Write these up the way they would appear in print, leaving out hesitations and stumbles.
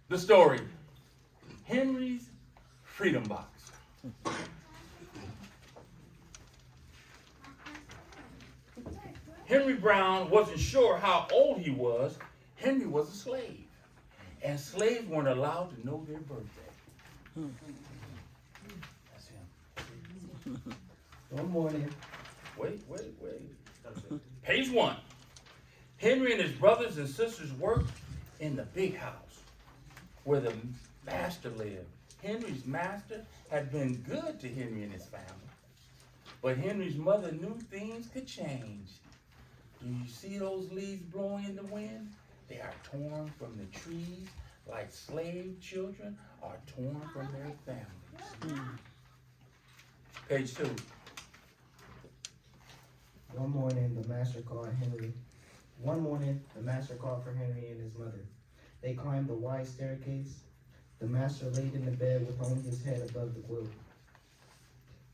The story, Henry's Freedom Box. Henry Brown wasn't sure how old he was. Henry was a slave, and slaves weren't allowed to know their birthday. That's him. One morning, Wait. Page 1. Henry and his brothers and sisters worked in the big house where the master lived. Henry's master had been good to Henry and his family, but Henry's mother knew things could change. Do you see those leaves blowing in the wind? They are torn from the trees like slave children are torn from their families. Page 2. one morning, the master called Henry. One morning, the master called for Henry and his mother. They climbed the wide staircase. The master laid in the bed with only his head above the quilt.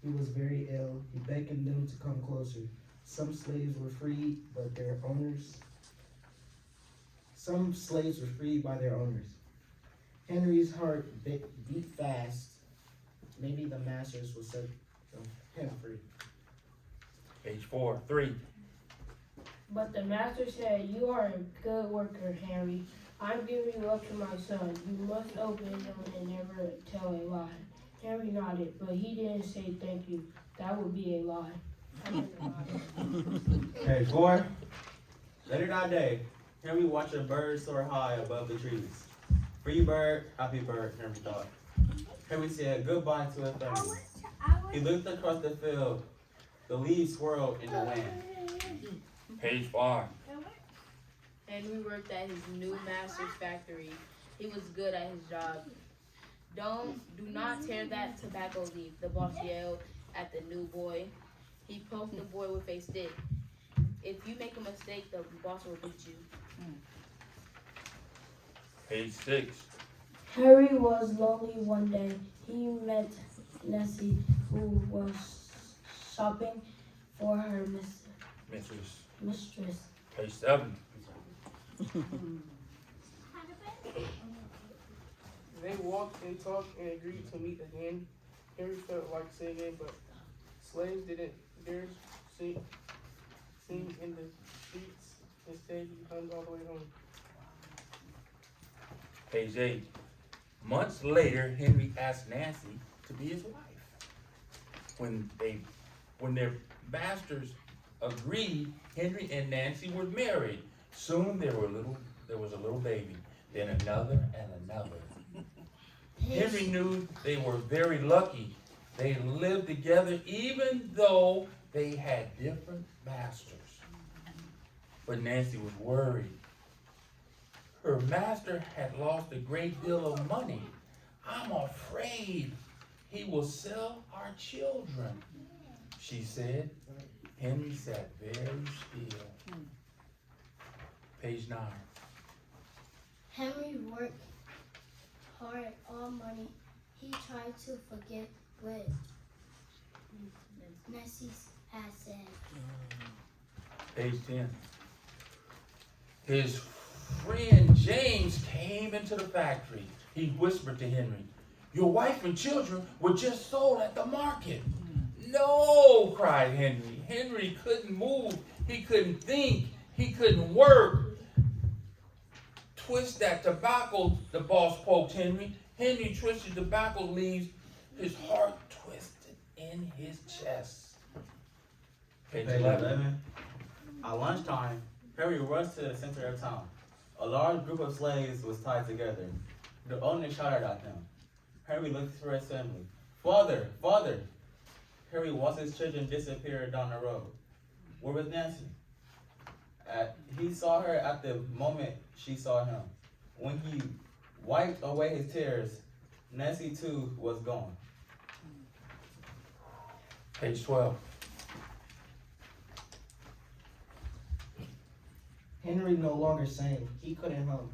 He was very ill. He beckoned them to come closer. Some slaves were freed, but their owners. Some slaves were freed by their owners. Henry's heart beat fast. Maybe the masters will set him free. Page 4. 3. But the master said, "You are a good worker, Henry. I'm giving you up to my son. You must obey him and never tell a lie." Henry nodded, but he didn't say thank you. That would be a lie. Page 4. Later that day, Henry watched a bird soar high above the trees. Free bird, happy bird, Henry thought. Henry said goodbye to his family. He looked across the field. The leaves swirled in the wind. Page 5. Henry worked at his new master's factory. He was good at his job. Do not tear that tobacco leaf, the boss yelled at the new boy. He poked the boy with a stick. If you make a mistake, the boss will beat you. Page 6. Harry was lonely one day. He met Nessie, who was shopping for her mistress. Page 7. They walked and talked and agreed to meet again. Henry felt like singing, but slaves didn't dare sing in the streets. Instead, he hummed all the way home. Page 8. Months later, Henry asked Nancy to be his wife. When their masters agreed, Henry and Nancy were married. Soon there was a little baby, then another and another. Henry knew they were very lucky. They lived together even though they had different masters. But Nancy was worried. Her master had lost a great deal of money. "I'm afraid he will sell our children," she said. Henry sat very still. Page 9. Henry worked hard all morning. He tried to forget what Nessie had said. Page 10. His friend James came into the factory. He whispered to Henry, "Your wife and children were just sold at the market." "No," cried Henry. Henry couldn't move. He couldn't think. He couldn't work. "Twist that tobacco," the boss poked Henry. Henry twisted tobacco leaves. His heart twisted in his chest. Page Page 11. 11. At lunchtime, Henry rushed to the center of town. A large group of slaves was tied together. The owner shouted at them. Henry looked for his family. "Father, father!" Henry watched his children disappear down the road. Where was Nancy? He saw her at the moment she saw him. When he wiped away his tears, Nancy too was gone. Page 12. Henry no longer sang. He couldn't hum.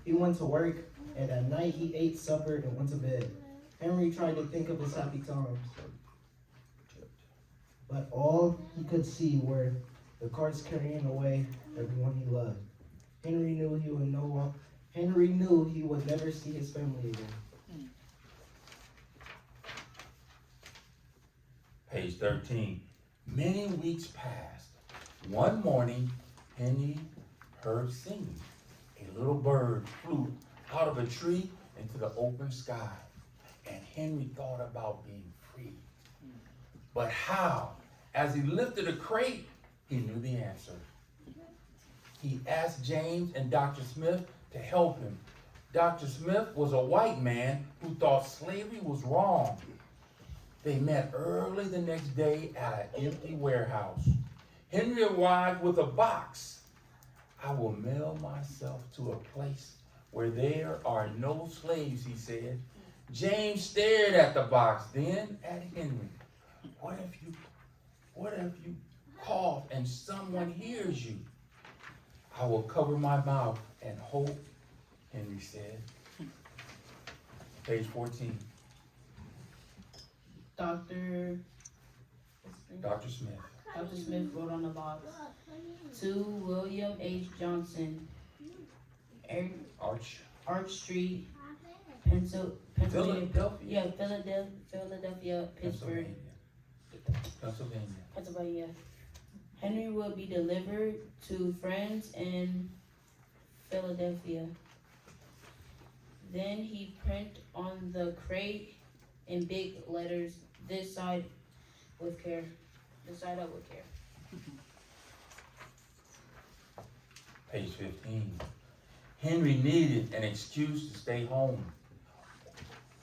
He went to work, and at night he ate supper and went to bed. Henry tried to think of his happy times, but all he could see were the carts carrying away everyone he loved. Henry knew Henry knew he would never see his family again. Page 13. Many weeks passed. One morning, Henry heard singing. A little bird flew out of a tree into the open sky, and Henry thought about being free. But how? As he lifted a crate, he knew the answer. He asked James and Dr. Smith to help him. Dr. Smith was a white man who thought slavery was wrong. They met early the next day at an empty warehouse. Henry arrived with a box. I will mail myself to a place where there are no slaves, he said. James stared at the box, then at Henry. What if you cough and someone hears you? I will cover my mouth and hope, Henry said. Page 14. Dr. Dr. Smith. Dr. Smith wrote on the box, to William H. Johnson, Arch Street, Pennsylvania, Philadelphia, Pittsburgh, Pennsylvania. Henry will be delivered to friends in Philadelphia. Then he print on the crate in big letters, this side with care. Decide up with care. Page 15. Henry needed an excuse to stay home,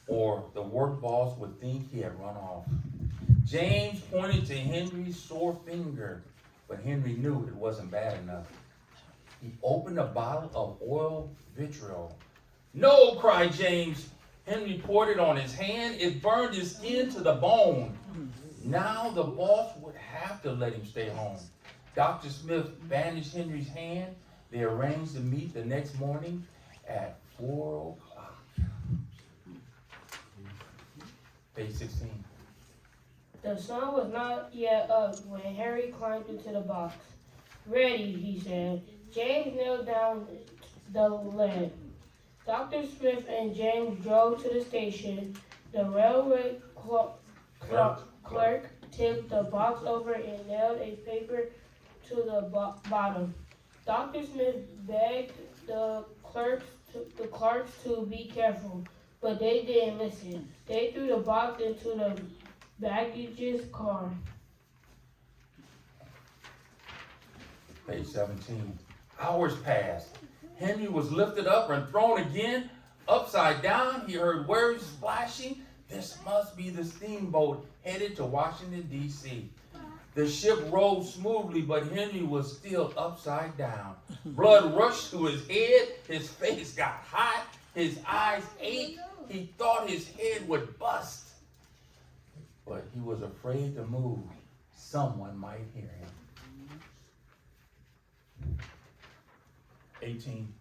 or the work boss would think he had run off. James pointed to Henry's sore finger, but Henry knew it wasn't bad enough. He opened a bottle of oil vitriol. No, cried James. Henry poured it on his hand. It burned his skin to the bone. Now the boss would have to let him stay home. Dr. Smith bandaged Henry's hand. They arranged to meet the next morning at 4 o'clock. Page 16. The sun was not yet up when Harry climbed into the box. Ready, he said. James knelt down the lead. Dr. Smith and James drove to the station. The railway clerk tipped the box over and nailed a paper to the bottom. Dr. Smith begged the clerks to be careful, but they didn't listen. They threw the box into the baggage's car. Page 17. Hours passed. Henry was lifted up and thrown again. Upside down, he heard words splashing. This must be the steamboat headed to Washington, D.C. The ship rolled smoothly, but Henry was still upside down. Blood rushed to his head. His face got hot. His eyes ached. He thought his head would bust. But he was afraid to move. Someone might hear him. 18.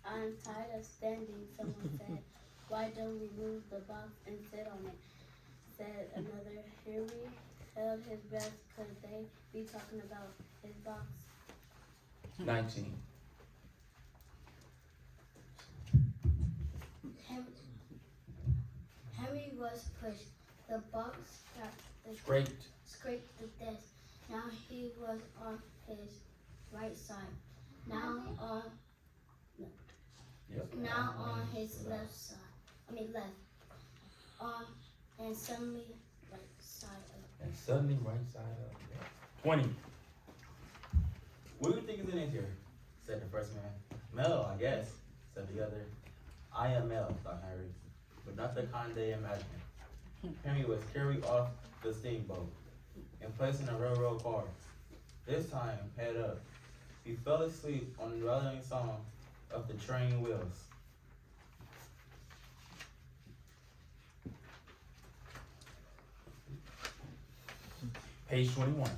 I'm tired of standing, someone said. Why don't we move the box and sit on it? Said another. Henry held his breath. Could they be talking about his box? 19. Henry was pushed. The box scraped the desk. Now he was on his right side. Now on his left side. Left. And suddenly right side up. And suddenly right side up. 20. What do you think is in here? Said the first man. Mel, I guess, said the other. I am Mel, thought Henry, but not the kind they imagined. Henry was carried off the steamboat and placed in a railroad car. This time, head up. He fell asleep on the rattling song of the train wheels. Page 21.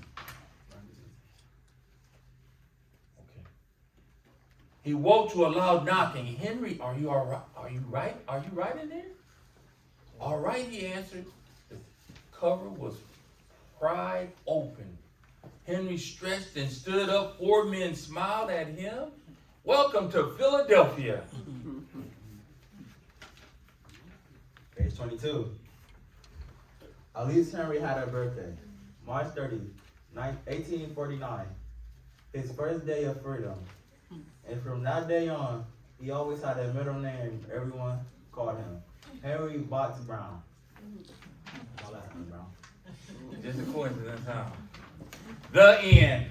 Okay. He woke to a loud knocking. Henry, are you all right? Are you right? Are you right in there? All right, he answered. The cover was pried open. Henry stretched and stood up. 4 men smiled at him. Welcome to Philadelphia. Page 22. Elise Henry had a birthday, March 30th, 1849, his first day of freedom. And from that day on, he always had a middle name everyone called him, Henry Box Brown. My last name Brown. Just a coincidence, huh? The end.